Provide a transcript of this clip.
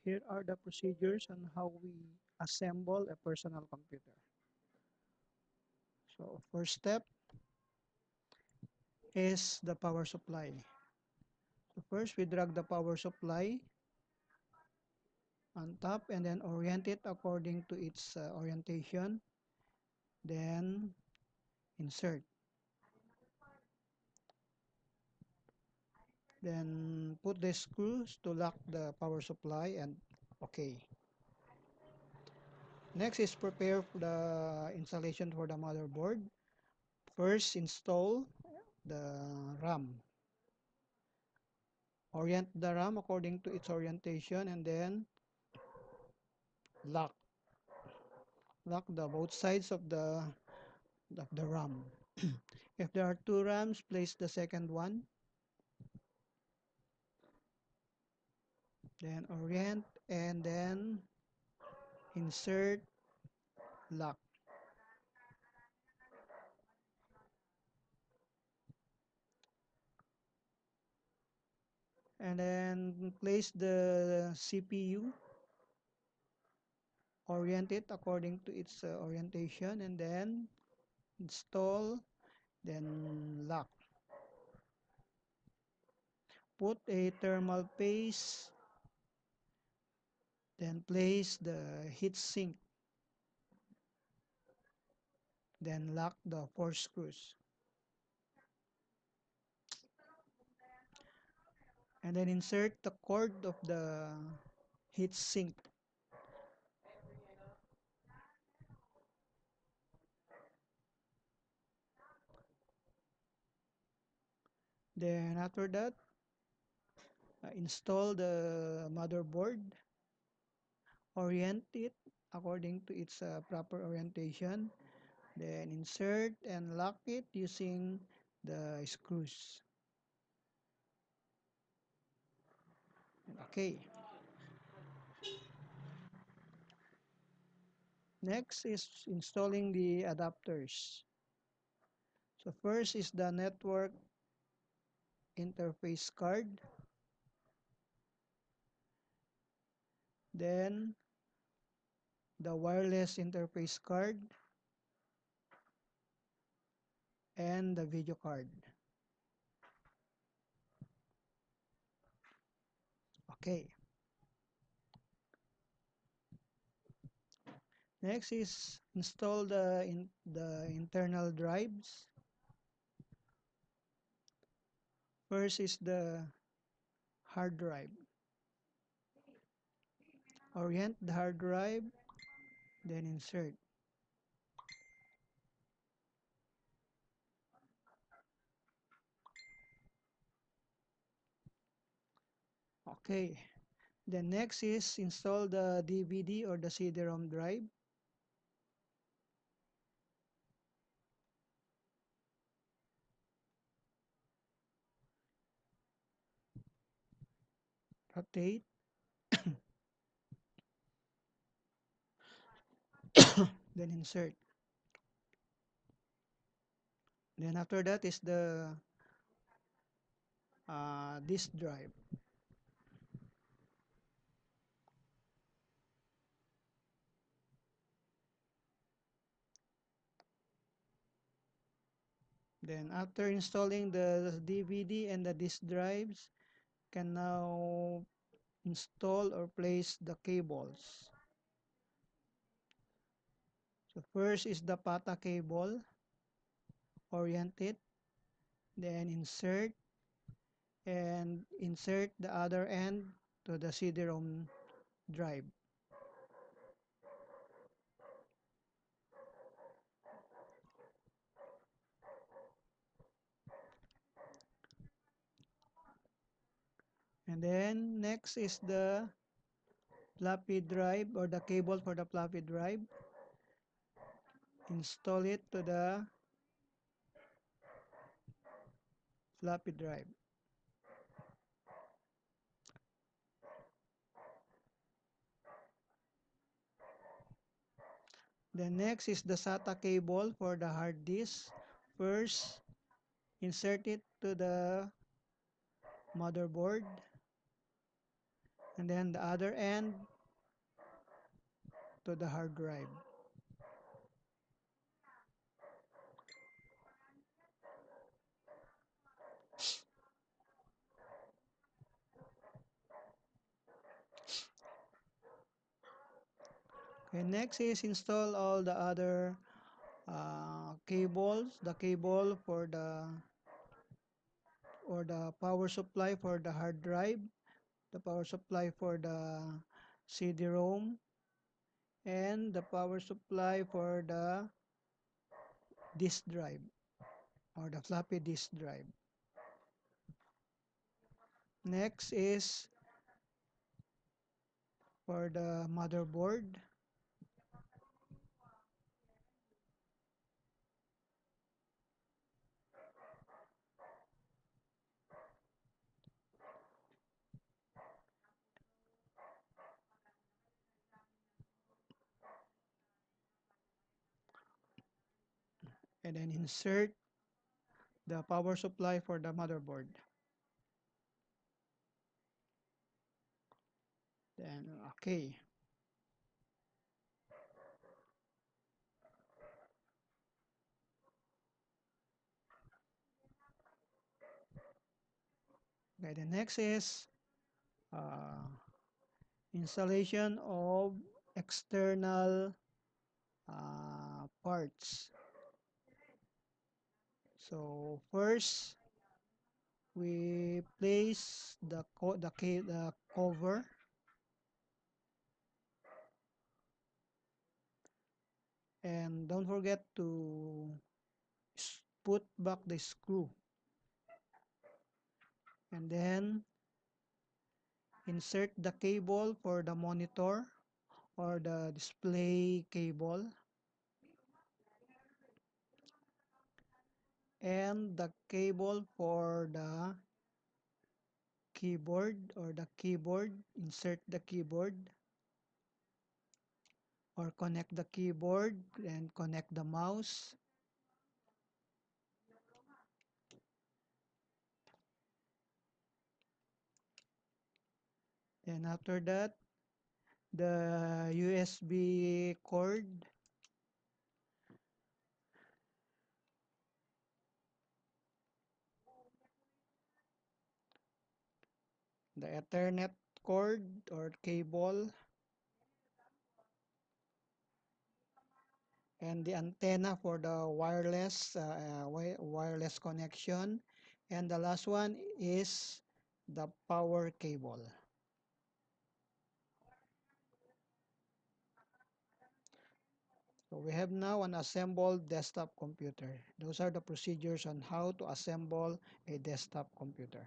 Here are the procedures on how we assemble a personal computer. So first step is the power supply. So first we drag the power supply on top and then orient it according to its orientation. Then insert. Then put the screws to lock the power supply and okay. Next is prepare the installation for the motherboard. First install the RAM. Orient the RAM according to its orientation and then lock the both sides of the RAM. If there are two RAMs, place the second one, then orient and then insert, lock. And then place the CPU, orient it according to its orientation and then install, then lock. Put a thermal paste, then place the heat sink, then lock the four screws. And then insert the cord of the heat sink. Then after that, install the motherboard, orient it according to its proper orientation, then insert and lock it using the screws. Okay. Next is installing the adapters. So first is the network interface card, then the wireless interface card, and the video card. Okay. Next is install the internal drives. First is the hard drive. Orient the hard drive, then insert. Okay. Then next is install the DVD or the CD-ROM drive. Rotate. Then insert. Then after that is the disk drive. Then after installing the DVD and the disk drives, can now install or place the cables. So first is the PATA cable, orient it, then insert the other end to the CD-ROM drive. And then next is the floppy drive or the cable for the floppy drive. Install it to the floppy drive. Then next is the SATA cable for the hard disk. First, insert it to the motherboard, and then the other end to the hard drive. Okay, next is install all the other cables, the cable for the power supply for the hard drive, the power supply for the CD-ROM, and the power supply for the disk drive or the floppy disk drive. Next is for the motherboard. And then insert the power supply for the motherboard. Then okay. Okay, the next is uh, installation of external parts. So first we place the cover, and don't forget to put back the screw, and then insert the cable for the monitor or the display cable, and the cable for the keyboard, insert the keyboard or connect the keyboard and connect the mouse. And after that, the USB cord, the Ethernet cord or cable, and the antenna for the wireless connection, and the last one is the power cable. So we have now an assembled desktop computer. Those are the procedures on how to assemble a desktop computer.